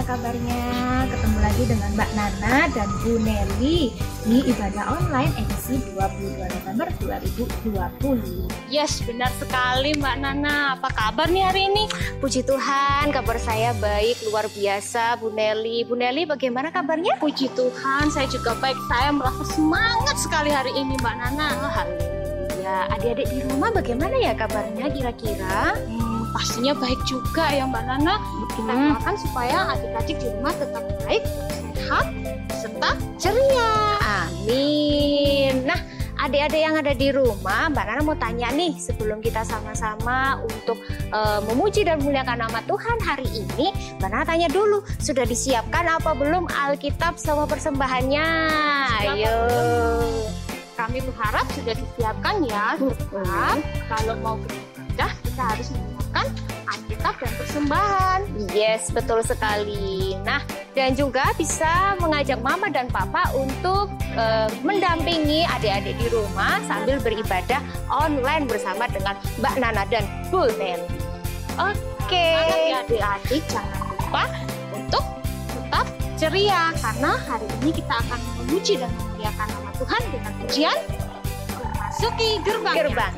kabarnya? Ketemu lagi dengan Mbak Nana dan Bu Nelly di Ibadah Online edisi 22 November 2020. Yes, benar sekali Mbak Nana. Apa kabar nih hari ini? Puji Tuhan, kabar saya baik, luar biasa Bu Nelly. Bu Nelly, bagaimana kabarnya? Puji Tuhan, saya juga baik. Saya merasa semangat sekali hari ini Mbak Nana. Ya, adik-adik di rumah bagaimana ya kabarnya kira-kira? Pastinya baik juga ya Mbak Nana. Kita doakan supaya adik-adik di rumah tetap baik, sehat, serta ceria. Amin. Nah, adik-adik yang ada di rumah, Mbak Nana mau tanya nih, sebelum kita sama-sama untuk memuji dan memuliakan nama Tuhan hari ini, Mbak Nana tanya dulu, sudah disiapkan apa belum Alkitab sama persembahannya? Ayo. Kami berharap sudah disiapkan ya. Sebab kalau mau beribadah, kita harus menggunakan Alkitab dan persembahan. Yes, betul sekali. Nah, dan juga bisa mengajak Mama dan Papa untuk mendampingi adik-adik di rumah sambil beribadah online bersama dengan Mbak Nana dan Bu Nelly. Oke. Ya adik-adik, jangan lupa untuk tetap ceria karena hari ini kita akan memuji dan memuliakan nama Tuhan dengan pujian memasuki gerbangnya.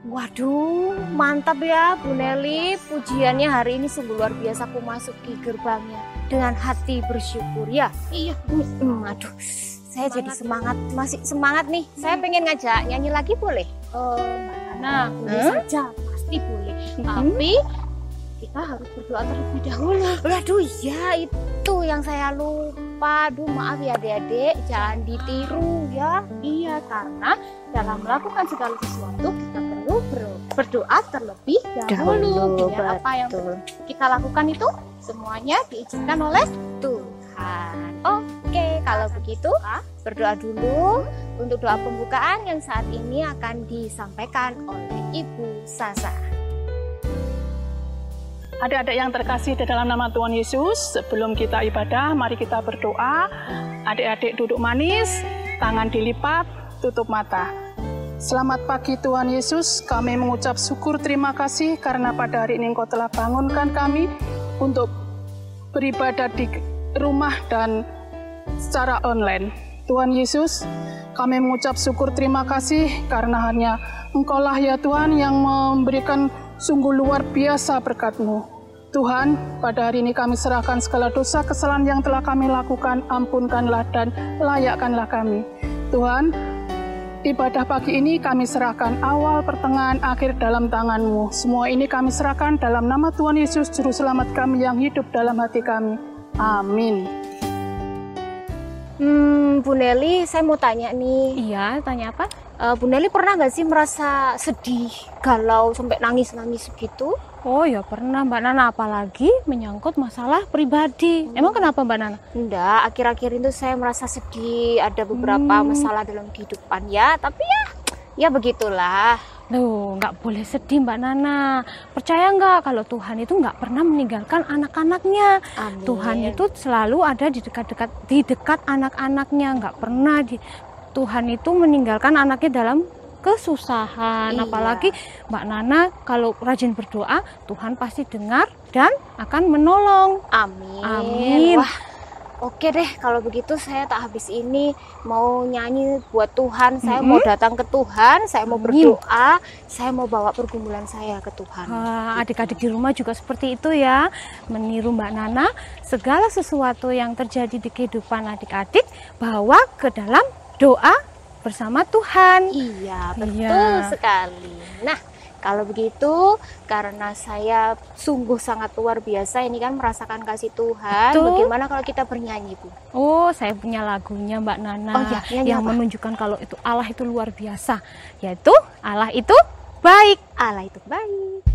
Waduh, mantap ya Bu Nelly. Pujiannya hari ini sungguh luar biasa. Aku masuk di gerbangnya dengan hati bersyukur ya. Iya. Aduh, saya jadi semangat, masih semangat nih. Saya pengen ngajak nyanyi lagi boleh? Mbak Nana, boleh saja, pasti boleh. Tapi kita harus berdoa terlebih dahulu. Waduh, ya itu yang saya lupa. Aduh, maaf ya adik-adik, jangan ditiru ya. Iya, karena dalam melakukan segala sesuatu kita perlu berdoa terlebih dahulu. Biar apa yang kita lakukan itu semuanya diizinkan oleh Tuhan. Oke, kalau begitu berdoa dulu untuk doa pembukaan yang saat ini akan disampaikan oleh Ibu Sasa. Adik-adik yang terkasih di dalam nama Tuhan Yesus, sebelum kita ibadah, mari kita berdoa. Adik-adik duduk manis, tangan dilipat, tutup mata. Selamat pagi Tuhan Yesus, kami mengucap syukur terima kasih karena pada hari ini Engkau telah bangunkan kami untuk beribadah di rumah dan secara online. Tuhan Yesus, kami mengucap syukur terima kasih karena hanya Engkau-lah ya Tuhan yang memberikan sungguh luar biasa berkat-Mu. Tuhan, pada hari ini kami serahkan segala dosa kesalahan yang telah kami lakukan, ampunkanlah dan layakkanlah kami. Tuhan, ibadah pagi ini kami serahkan awal, pertengahan, akhir dalam tangan-Mu. Semua ini kami serahkan dalam nama Tuhan Yesus, Juru Selamat kami yang hidup dalam hati kami. Amin. Bu Nelly, saya mau tanya nih. Iya, tanya apa? Bu Nelly pernah nggak sih merasa sedih, galau, sampai nangis-nangis gitu? Oh ya pernah Mbak Nana, apalagi menyangkut masalah pribadi. Emang kenapa Mbak Nana? Enggak, akhir-akhir itu saya merasa sedih, ada beberapa masalah dalam kehidupan ya, tapi ya begitulah. Loh, nggak boleh sedih Mbak Nana. Percaya nggak kalau Tuhan itu nggak pernah meninggalkan anak-anaknya. Amin. Tuhan itu selalu ada di dekat anak-anaknya. Nggak pernah Tuhan itu meninggalkan anaknya dalam kesusahan. Iya. Apalagi Mbak Nana kalau rajin berdoa, Tuhan pasti dengar dan akan menolong. Amin. Amin. Wah, oke deh, kalau begitu saya tak habis ini mau nyanyi buat Tuhan. Saya mau datang ke Tuhan, saya mau berdoa, saya mau bawa pergumulan saya ke Tuhan. Adik-adik di rumah juga seperti itu ya, meniru Mbak Nana. Segala sesuatu yang terjadi di kehidupan adik-adik bawa ke dalam doa bersama Tuhan. Iya, betul Iya. sekali. Nah, kalau begitu, karena saya sungguh sangat luar biasa ini kan merasakan kasih Tuhan. Betul. Bagaimana kalau kita bernyanyi, Bu? Oh, saya punya lagunya Mbak Nana Oh ya, nyanyi yang apa? menunjukkan kalau itu Allah itu luar biasa, yaitu Allah itu baik. Allah itu baik.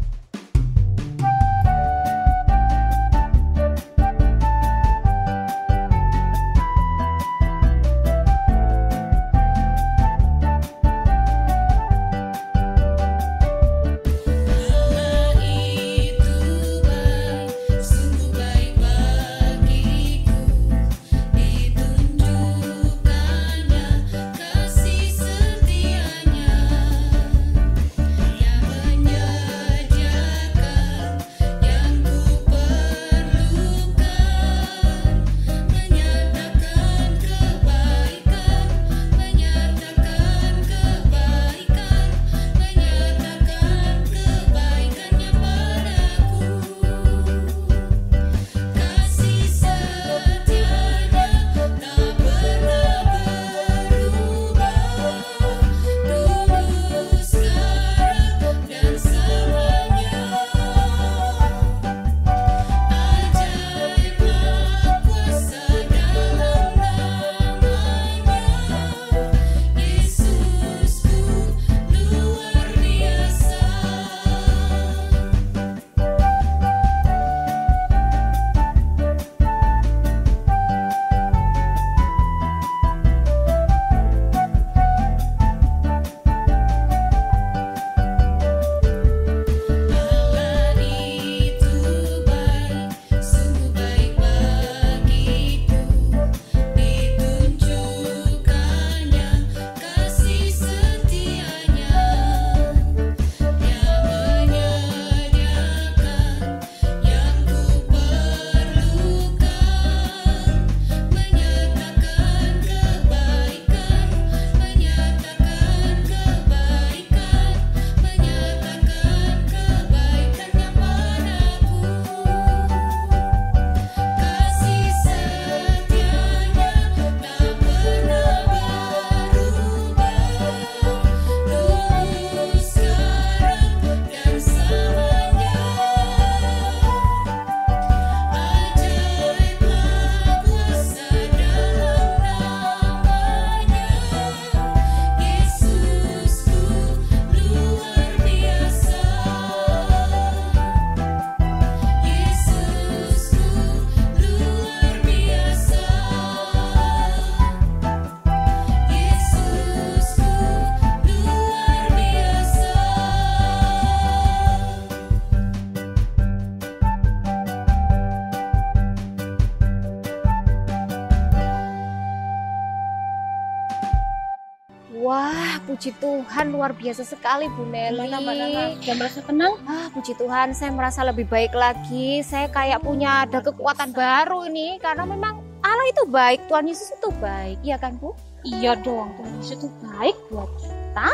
Wah, puji Tuhan, luar biasa sekali Bu Nelly. Gimana Mbak Nana? Sudah merasa tenang? Puji Tuhan, saya merasa lebih baik lagi. Saya kayak punya ada kekuatan baru ini karena memang Allah itu baik, Tuhan Yesus itu baik, iya kan Bu? Iya dong, Tuhan Yesus itu baik buat kita,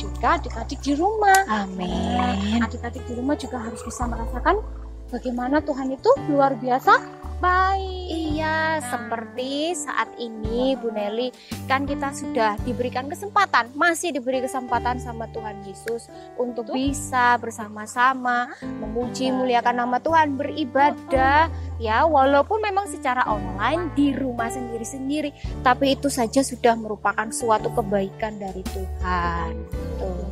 juga adik-adik di rumah. Amin. Adik-adik di rumah juga harus bisa merasakan bagaimana Tuhan itu luar biasa baik. Iya, seperti saat ini Bu Nelly, kan kita sudah diberikan kesempatan, masih diberi kesempatan sama Tuhan Yesus untuk bisa bersama-sama memuji, muliakan nama Tuhan, beribadah ya, walaupun memang secara online di rumah sendiri-sendiri, tapi itu saja sudah merupakan suatu kebaikan dari Tuhan. Tuh.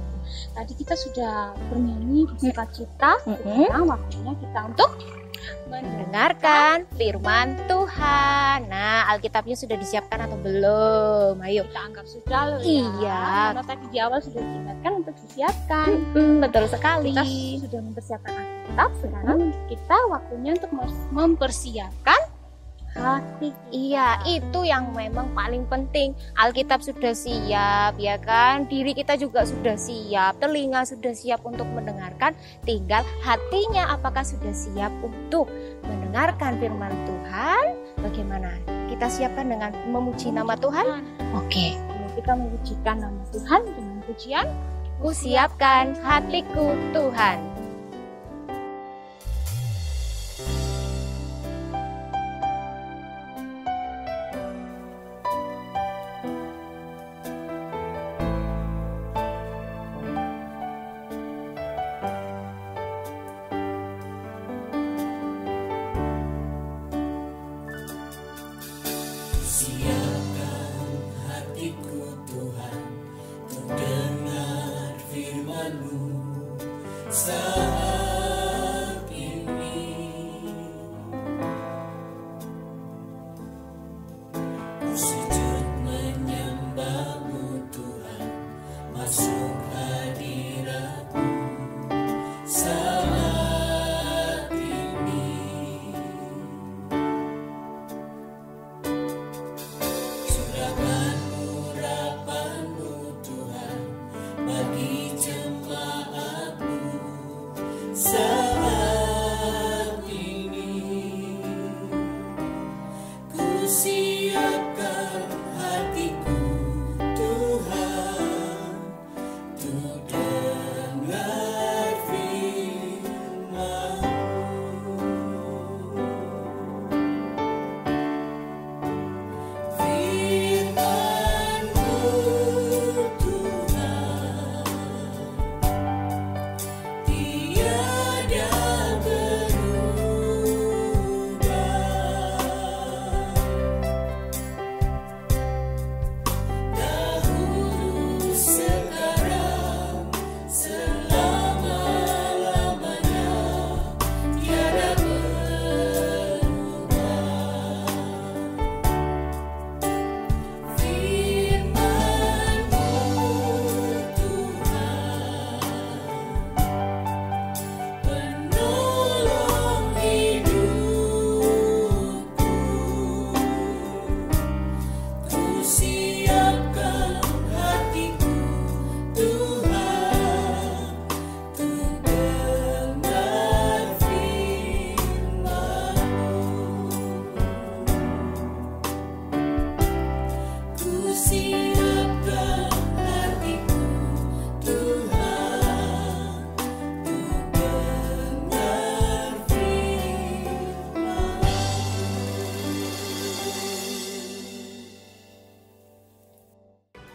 Tadi kita sudah bernyanyi bersukacita, sekarang waktunya kita untuk mendengarkan firman Tuhan. Nah, Alkitabnya sudah disiapkan atau belum? Ayo. kita anggap sudah loh ya. Iya. Karena tadi di awal sudah diingatkan untuk disiapkan. Betul sekali. Kita sudah mempersiapkan Alkitab, sekarang kita waktunya untuk mempersiapkan hati. Iya, itu yang memang paling penting. Alkitab sudah siap, ya kan? Diri kita juga sudah siap, telinga sudah siap untuk mendengarkan. Tinggal hatinya apakah sudah siap untuk mendengarkan firman Tuhan? Bagaimana? Kita siapkan dengan memuji nama Tuhan? Oke. Kita memujikan nama Tuhan dengan pujian. Ku siapkan hatiku Tuhan.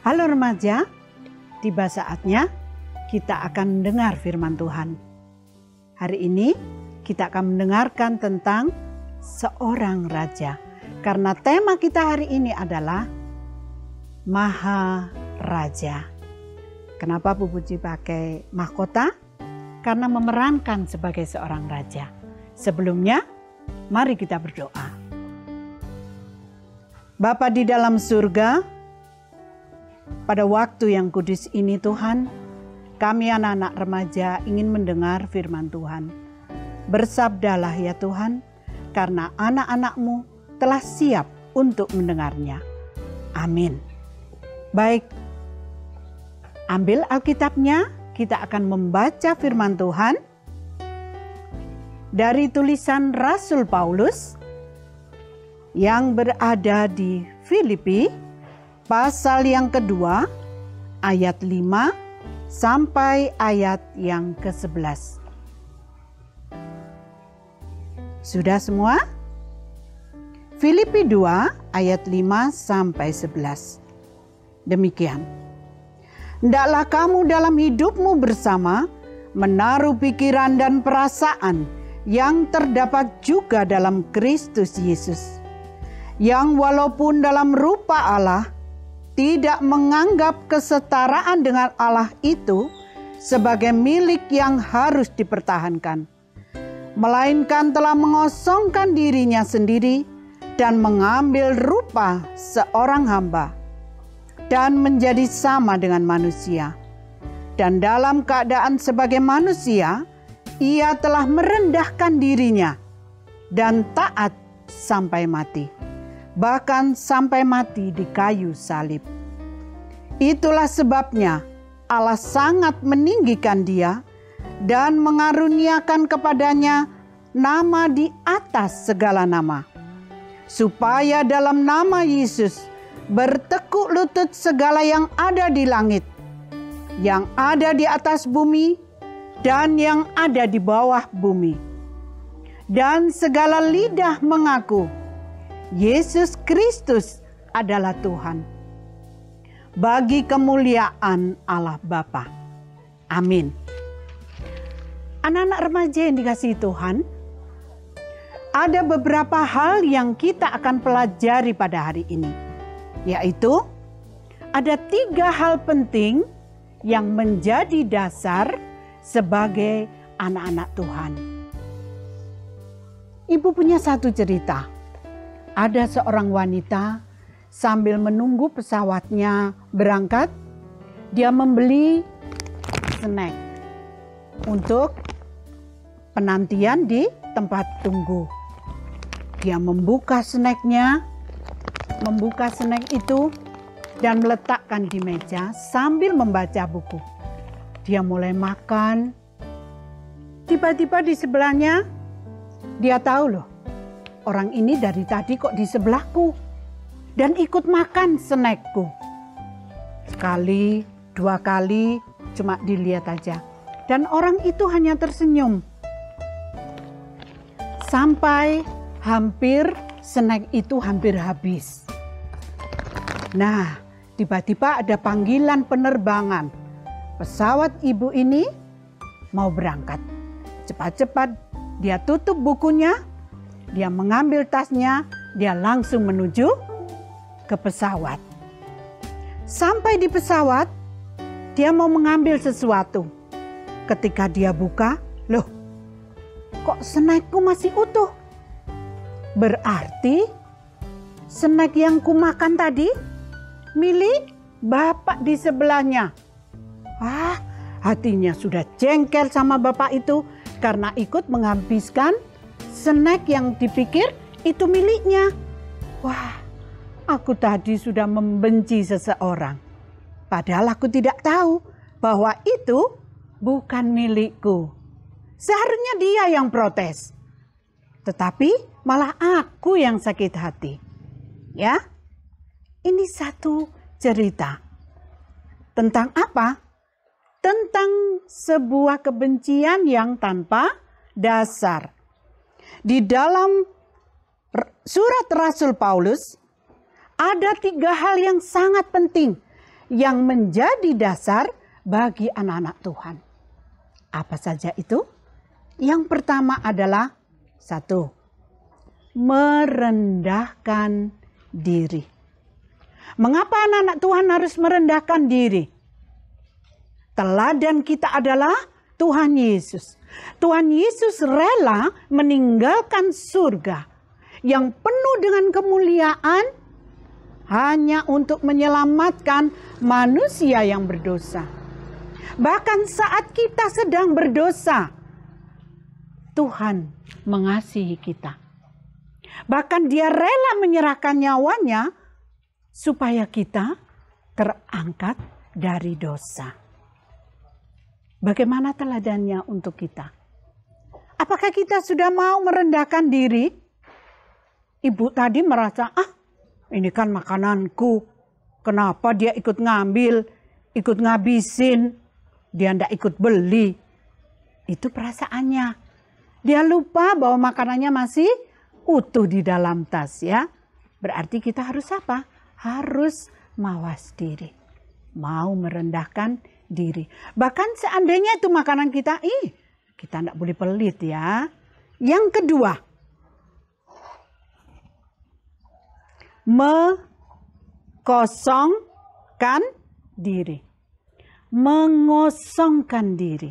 Halo remaja, tiba saatnya kita akan mendengar firman Tuhan. Hari ini kita akan mendengarkan tentang seorang raja. Karena tema kita hari ini adalah Maha Raja. Kenapa Bu Puji pakai mahkota? Karena memerankan sebagai seorang raja. Sebelumnya, mari kita berdoa. Bapa di dalam surga, pada waktu yang kudus ini Tuhan, kami anak-anak remaja ingin mendengar firman Tuhan. Bersabdalah ya Tuhan, karena anak-anak-Mu telah siap untuk mendengarnya. Amin. Baik, ambil Alkitabnya, kita akan membaca firman Tuhan dari tulisan Rasul Paulus yang berada di Filipi, pasal yang kedua, ayat 5 sampai ayat yang ke-11. Sudah semua? Filipi 2 ayat 5-11. Demikian. Hendaklah kamu dalam hidupmu bersama menaruh pikiran dan perasaan yang terdapat juga dalam Kristus Yesus, yang walaupun dalam rupa Allah tidak menganggap kesetaraan dengan Allah itu sebagai milik yang harus dipertahankan, melainkan telah mengosongkan dirinya sendiri dan mengambil rupa seorang hamba dan menjadi sama dengan manusia. Dan dalam keadaan sebagai manusia, ia telah merendahkan dirinya dan taat sampai mati, bahkan sampai mati di kayu salib. Itulah sebabnya Allah sangat meninggikan dia dan mengaruniakan kepadanya nama di atas segala nama, supaya dalam nama Yesus bertekuk lutut segala yang ada di langit, yang ada di atas bumi, dan yang ada di bawah bumi. Dan segala lidah mengaku Yesus Kristus adalah Tuhan, bagi kemuliaan Allah Bapa. Amin. Anak-anak remaja yang dikasihi Tuhan, ada beberapa hal yang kita akan pelajari pada hari ini, yaitu ada 3 hal penting yang menjadi dasar sebagai anak-anak Tuhan. Ibu punya satu cerita. Ada seorang wanita sambil menunggu pesawatnya berangkat, dia membeli snack untuk penantian di tempat tunggu. Dia membuka snacknya, membuka snack itu dan meletakkan di meja sambil membaca buku. Dia mulai makan. Tiba-tiba di sebelahnya, dia tahu loh, orang ini dari tadi kok di sebelahku dan ikut makan snackku. Sekali, 2 kali, cuma dilihat aja. Dan orang itu hanya tersenyum. Sampai hampir snack itu hampir habis. Nah, tiba-tiba ada panggilan penerbangan. Pesawat ibu ini mau berangkat. Cepat-cepat dia tutup bukunya, dia mengambil tasnya, dia langsung menuju ke pesawat. Sampai di pesawat, dia mau mengambil sesuatu. Ketika dia buka, loh, kok snackku masih utuh? Berarti snack yang kumakan tadi milik bapak di sebelahnya. Hatinya sudah jengkel sama bapak itu karena ikut menghabiskan snack yang dipikir itu miliknya. Wah, aku tadi sudah membenci seseorang. Padahal aku tidak tahu bahwa itu bukan milikku. Seharusnya dia yang protes. Tetapi malah aku yang sakit hati. Ya, ini satu cerita. Tentang apa? Tentang sebuah kebencian yang tanpa dasar. Di dalam surat Rasul Paulus, ada 3 hal yang sangat penting yang menjadi dasar bagi anak-anak Tuhan. Apa saja itu? Yang pertama adalah 1, merendahkan diri. Mengapa anak-anak Tuhan harus merendahkan diri? Teladan kita adalah Tuhan Yesus. Tuhan Yesus rela meninggalkan surga yang penuh dengan kemuliaan hanya untuk menyelamatkan manusia yang berdosa. Bahkan saat kita sedang berdosa, Tuhan mengasihi kita. Bahkan Dia rela menyerahkan nyawanya supaya kita terangkat dari dosa. Bagaimana teladannya untuk kita? Apakah kita sudah mau merendahkan diri? Ibu tadi merasa, ini kan makananku. Kenapa dia ikut ngambil, ikut ngabisin, dia ndak ikut beli. Itu perasaannya. Dia lupa bahwa makanannya masih utuh di dalam tas ya. Berarti kita harus apa? Harus mawas diri. Mau merendahkan diri. Bahkan seandainya itu makanan kita, kita tidak boleh pelit ya. Yang kedua, mengosongkan diri. Mengosongkan diri.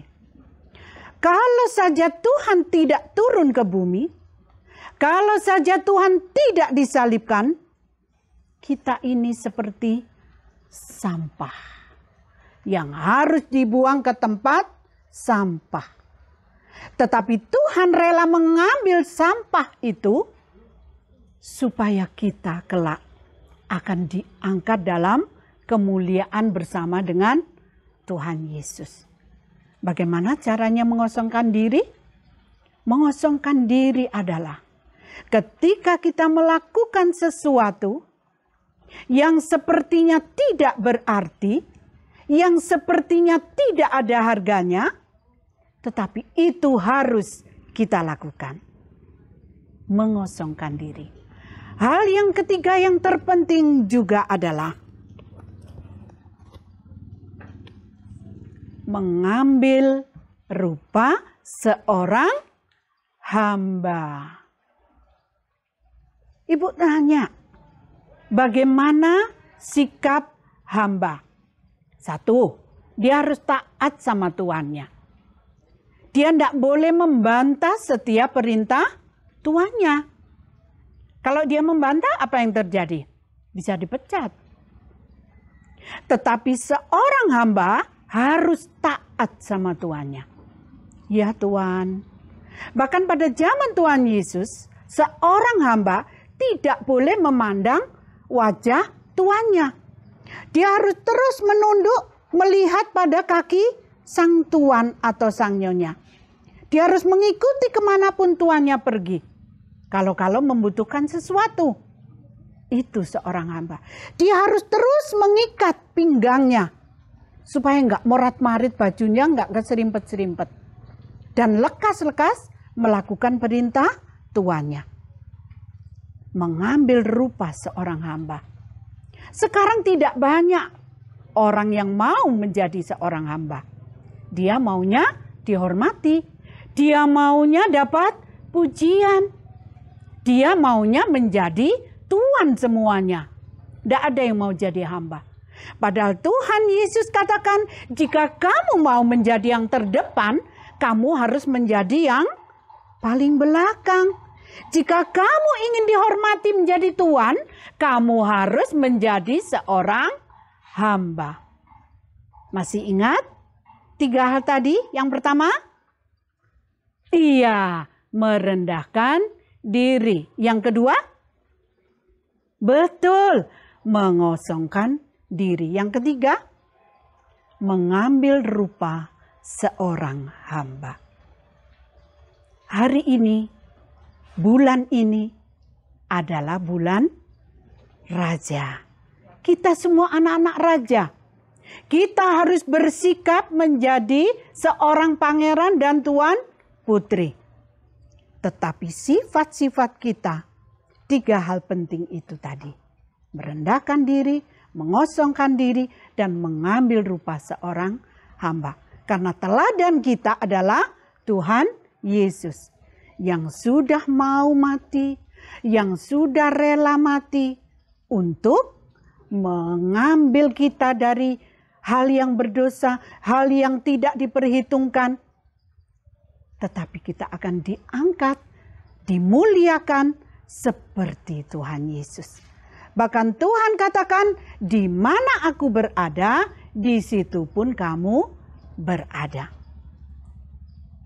Kalau saja Tuhan tidak turun ke bumi, kalau saja Tuhan tidak disalibkan, kita ini seperti sampah yang harus dibuang ke tempat sampah. Tetapi Tuhan rela mengambil sampah itu supaya kita kelak akan diangkat dalam kemuliaan bersama dengan Tuhan Yesus. Bagaimana caranya mengosongkan diri? Mengosongkan diri adalah ketika kita melakukan sesuatu yang sepertinya tidak berarti, yang sepertinya tidak ada harganya, tetapi itu harus kita lakukan. Mengosongkan diri. Hal yang ketiga yang terpenting juga adalah mengambil rupa seorang hamba. Ibu tanya, bagaimana sikap hamba? Satu, dia harus taat sama tuannya. Dia tidak boleh membantah setiap perintah tuannya. Kalau dia membantah, apa yang terjadi? Bisa dipecat. Tetapi seorang hamba harus taat sama tuannya. Ya Tuhan. Bahkan pada zaman Tuhan Yesus, seorang hamba tidak boleh memandang wajah tuannya. Dia harus terus menunduk melihat pada kaki sang tuan atau sang nyonya. Dia harus mengikuti kemanapun tuannya pergi. Kalau-kalau membutuhkan sesuatu. Itu seorang hamba. Dia harus terus mengikat pinggangnya. Supaya enggak morat-marit bajunya, enggak keserimpet-serimpet. Dan lekas-lekas melakukan perintah tuannya. Mengambil rupa seorang hamba. Sekarang tidak banyak orang yang mau menjadi seorang hamba. Dia maunya dihormati. Dia maunya dapat pujian. Dia maunya menjadi tuan semuanya. Tidak ada yang mau jadi hamba. Padahal Tuhan Yesus katakan, jika kamu mau menjadi yang terdepan, kamu harus menjadi yang paling belakang. Jika kamu ingin dihormati menjadi tuan, kamu harus menjadi seorang hamba. Masih ingat 3 hal tadi? Yang pertama, merendahkan diri. Yang kedua, betul, mengosongkan diri. Yang ketiga, mengambil rupa seorang hamba. Hari ini, bulan ini adalah bulan raja. Kita semua anak-anak raja. Kita harus bersikap menjadi seorang pangeran dan tuan putri. Tetapi sifat-sifat kita, 3 hal penting itu tadi. Merendahkan diri, mengosongkan diri, dan mengambil rupa seorang hamba. Karena teladan kita adalah Tuhan Yesus. Yang sudah mau mati, yang sudah rela mati untuk mengambil kita dari hal yang berdosa, hal yang tidak diperhitungkan. Tetapi kita akan diangkat, dimuliakan seperti Tuhan Yesus. Bahkan Tuhan katakan, di mana aku berada, di situ pun kamu berada.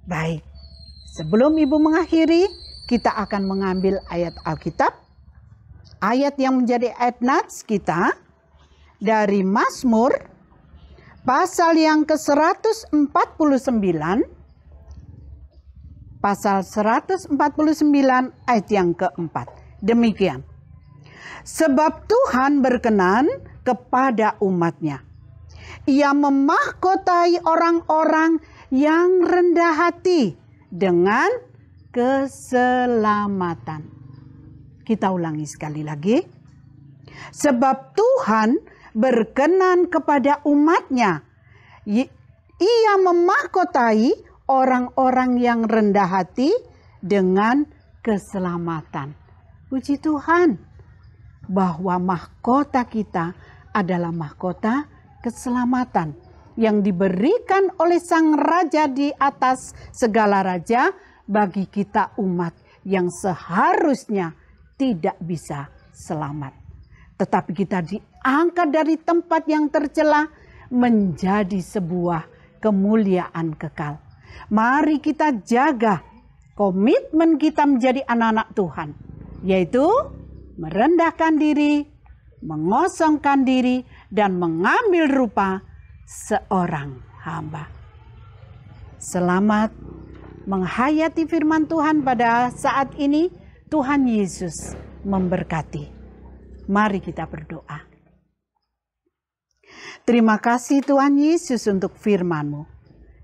Baik, sebelum Ibu mengakhiri, kita akan mengambil ayat Alkitab. Ayat yang menjadi ayat nats kita dari Mazmur pasal yang ke-149. Pasal 149 ayat yang keempat. Demikian. Sebab Tuhan berkenan kepada umat-Nya. Ia memahkotai orang-orang yang rendah hati dengan keselamatan. Kita ulangi sekali lagi. Sebab Tuhan berkenan kepada umat-Nya. Ia memahkotai orang-orang yang rendah hati dengan keselamatan. Puji Tuhan bahwa mahkota kita adalah mahkota keselamatan yang diberikan oleh Sang Raja di atas segala raja bagi kita umat yang seharusnya tidak bisa selamat. Tetapi kita diangkat dari tempat yang tercela menjadi sebuah kemuliaan kekal. Mari kita jaga komitmen kita menjadi anak-anak Tuhan, yaitu merendahkan diri, mengosongkan diri, dan mengambil rupa seorang hamba. Selamat menghayati firman Tuhan pada saat ini. Tuhan Yesus memberkati. Mari kita berdoa. Terima kasih Tuhan Yesus untuk firman-Mu.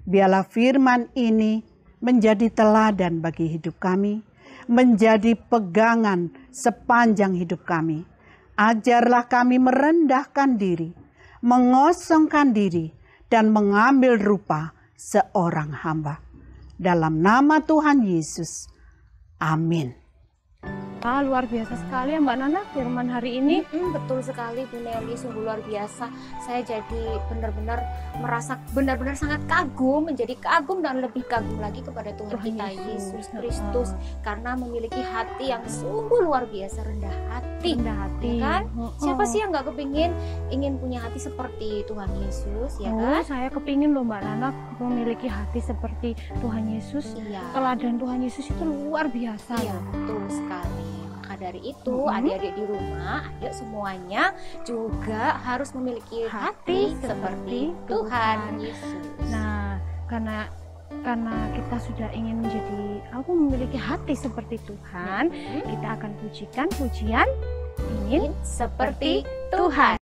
Biarlah firman ini menjadi teladan bagi hidup kami, menjadi pegangan sepanjang hidup kami. Ajarlah kami merendahkan diri, mengosongkan diri, dan mengambil rupa seorang hamba. Dalam nama Tuhan Yesus. Amin. Luar biasa sekali ya Mbak Nana firman hari ini. Betul sekali Bu Nelly, sungguh luar biasa. Saya jadi benar-benar merasa benar-benar sangat kagum, menjadi kagum dan lebih kagum lagi kepada Tuhan kita Yesus Kristus, karena memiliki hati yang sungguh luar biasa, rendah hati. Ya kan? Siapa sih yang nggak ingin punya hati seperti Tuhan Yesus, ya kan? Saya kepingin loh Mbak Nana memiliki hati seperti Tuhan Yesus. Iya. Teladan Tuhan Yesus itu luar biasa. Iya, betul sekali. Maka dari itu adik-adik di rumah, ayo semuanya juga harus memiliki hati seperti Tuhan Yesus. Nah, karena kita sudah ingin memiliki hati seperti Tuhan, kita akan pujikan pujian ingin seperti Tuhan.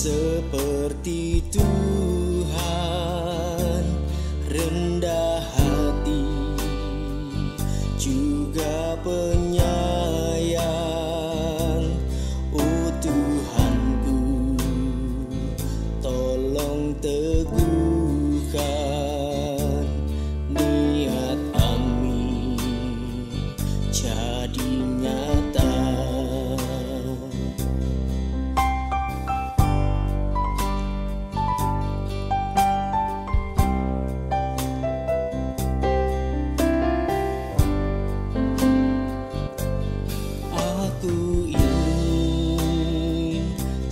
Seperti Tuhan, rendah hati, juga penyayang. Oh Tuhanku, tolong teguhkan niat kami jadi nyata.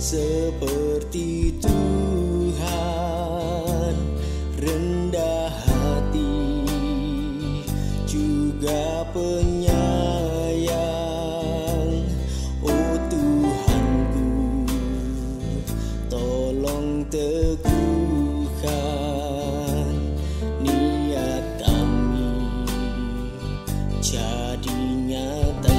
Seperti Tuhan, rendah hati, juga penyayang. Oh Tuhanku, tolong teguhkan niat kami jadi nyata.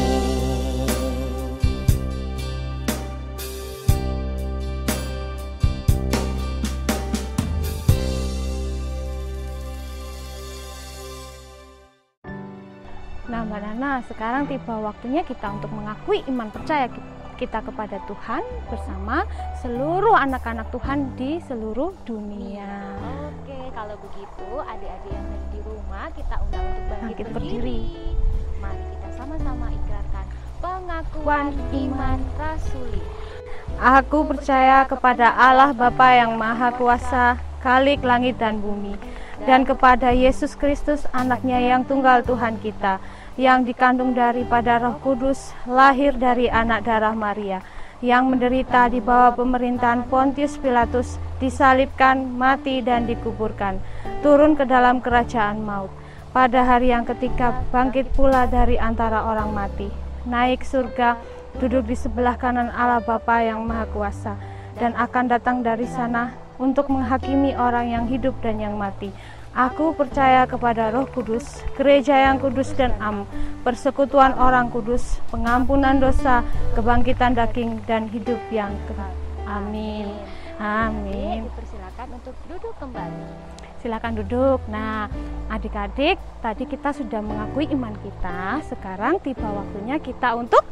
Nah Mbak Nana, sekarang tiba waktunya kita untuk mengakui iman percaya kita kepada Tuhan bersama seluruh anak-anak Tuhan di seluruh dunia. Oke, kalau begitu adik-adik yang ada di rumah kita undang untuk bangkit berdiri. Mari kita sama-sama ikrarkan pengakuan iman rasuli. Aku percaya kepada Allah Bapa yang Maha Kuasa, Khalik langit dan bumi, dan kepada Yesus Kristus anaknya yang tunggal Tuhan kita, yang dikandung daripada Roh Kudus, lahir dari anak darah Maria, yang menderita di bawah pemerintahan Pontius Pilatus, disalibkan, mati dan dikuburkan, turun ke dalam kerajaan maut. Pada hari yang ketiga bangkit pula dari antara orang mati, naik surga, duduk di sebelah kanan Allah Bapa yang Maha Kuasa, dan akan datang dari sana untuk menghakimi orang yang hidup dan yang mati. Aku percaya kepada Roh Kudus, gereja yang kudus dan am, persekutuan orang kudus, pengampunan dosa, kebangkitan daging, dan hidup yang kekal. Amin. Amin. Dipersilakan untuk duduk kembali. Silakan duduk. Nah, adik-adik, tadi kita sudah mengakui iman kita. Sekarang tiba waktunya kita untuk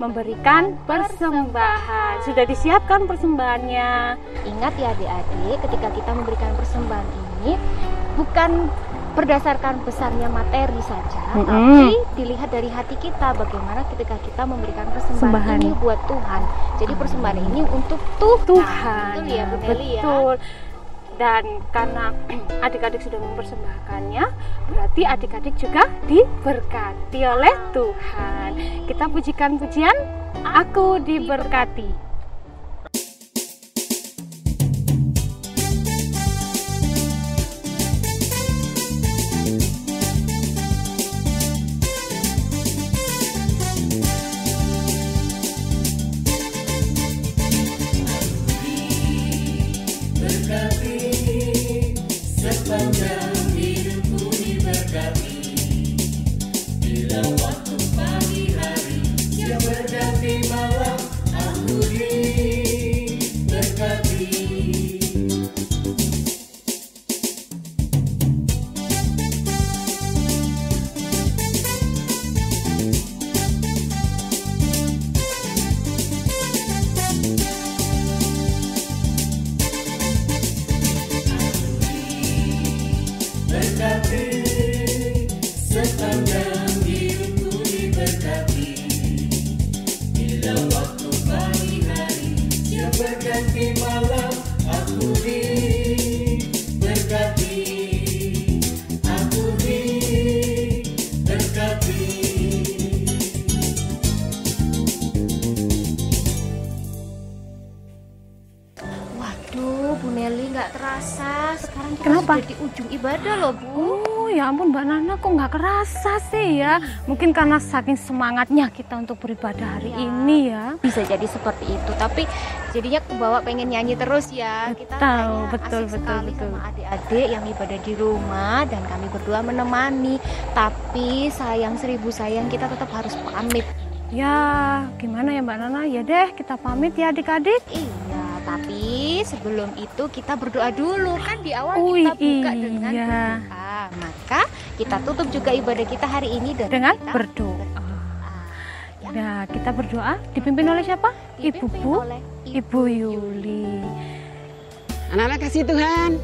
memberikan persembahan. Sudah disiapkan persembahannya. Ingat ya adik-adik, ketika kita memberikan persembahan ini bukan berdasarkan besarnya materi saja, tapi dilihat dari hati kita, bagaimana ketika kita memberikan persembahan ini buat Tuhan. Jadi persembahan ini untuk Tuhan. Betul ya Bu Nelly ya? Betul. Dan karena adik-adik sudah mempersembahkannya, berarti adik-adik juga diberkati oleh Tuhan. Kita pujikan pujian, Aku Diberkati. Kenapa? Sudah di ujung ibadah loh Bu. Oh ya ampun Mbak Nana, kok nggak kerasa sih ya? Mungkin karena saking semangatnya kita untuk beribadah hari ini ya. Bisa jadi seperti itu, tapi jadinya kebawa pengen nyanyi terus ya. Kita betul sekali sama adik-adik yang ibadah di rumah dan kami berdua menemani. Tapi sayang 1000 sayang kita tetap harus pamit. Ya gimana ya Mbak Nana, ya deh kita pamit ya adik-adik. Iya, tapi sebelum itu kita berdoa dulu kan di awal kita buka dengan berdoa. Maka kita tutup juga ibadah kita hari ini dengan berdoa. Nah, kita berdoa dipimpin oleh siapa? Ibu Yuli. Anak-anak kasih Tuhan,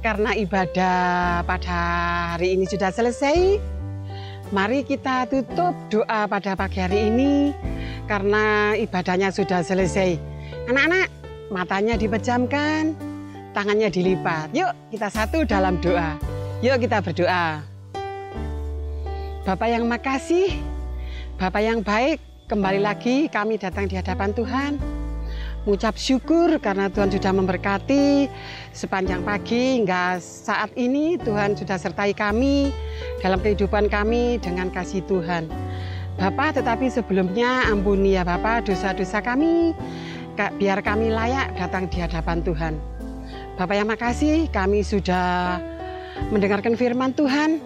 karena ibadah pada hari ini sudah selesai, mari kita tutup doa pada pagi hari ini karena ibadahnya sudah selesai. Anak-anak, matanya dipejamkan, tangannya dilipat. Yuk kita satu dalam doa. Yuk kita berdoa. Bapak yang makasih, Bapak yang baik, kembali lagi kami datang di hadapan Tuhan. Mengucap syukur karena Tuhan sudah memberkati sepanjang pagi hingga saat ini. Tuhan sudah sertai kami dalam kehidupan kami dengan kasih Tuhan. Bapak, tetapi sebelumnya ampuni ya Bapak dosa-dosa kami, biar kami layak datang di hadapan Tuhan. Bapak yang makasih, kami sudah mendengarkan firman Tuhan.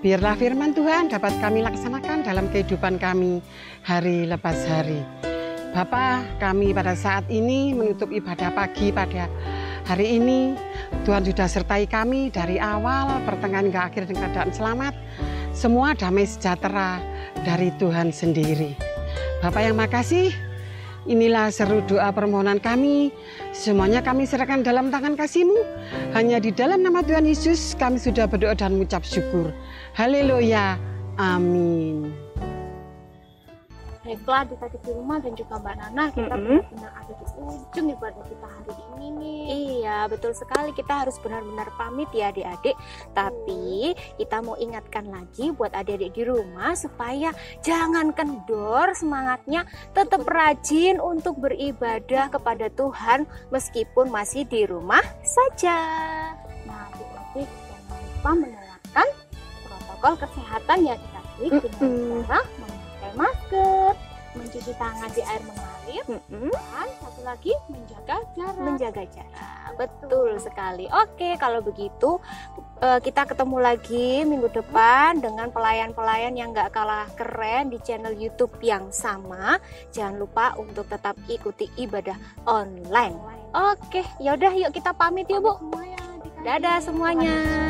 Biarlah firman Tuhan dapat kami laksanakan dalam kehidupan kami hari lepas hari. Bapak, kami pada saat ini menutup ibadah pagi pada hari ini. Tuhan sudah sertai kami dari awal, pertengahan hingga akhir dengan keadaan selamat. Semua damai sejahtera dari Tuhan sendiri. Bapak yang makasih, inilah seru doa permohonan kami. Semuanya kami serahkan dalam tangan kasih-Mu. Hanya di dalam nama Tuhan Yesus kami sudah berdoa dan mengucap syukur. Haleluya. Amin. Baiklah adik-adik di rumah dan juga Mbak Nana, kita benar-benar ada di ujung ibadah kita hari ini nih. Iya, betul sekali. Kita harus benar-benar pamit ya adik-adik. Tapi kita mau ingatkan lagi buat adik-adik di rumah supaya jangan kendor semangatnya, tetap rajin untuk beribadah kepada Tuhan meskipun masih di rumah saja. Nah, adik-adik jangan lupa menerapkan protokol kesehatan ya adik-adik dengan cara memakai masker, mencuci tangan di air mengalir, dan satu lagi menjaga jarak. Menjaga jarak, betul sekali. Oke, kalau begitu kita ketemu lagi minggu depan dengan pelayan-pelayan yang gak kalah keren di channel YouTube yang sama. Jangan lupa untuk tetap ikuti ibadah online. Oke, yaudah yuk kita pamit yuk Bu. Dadah semuanya.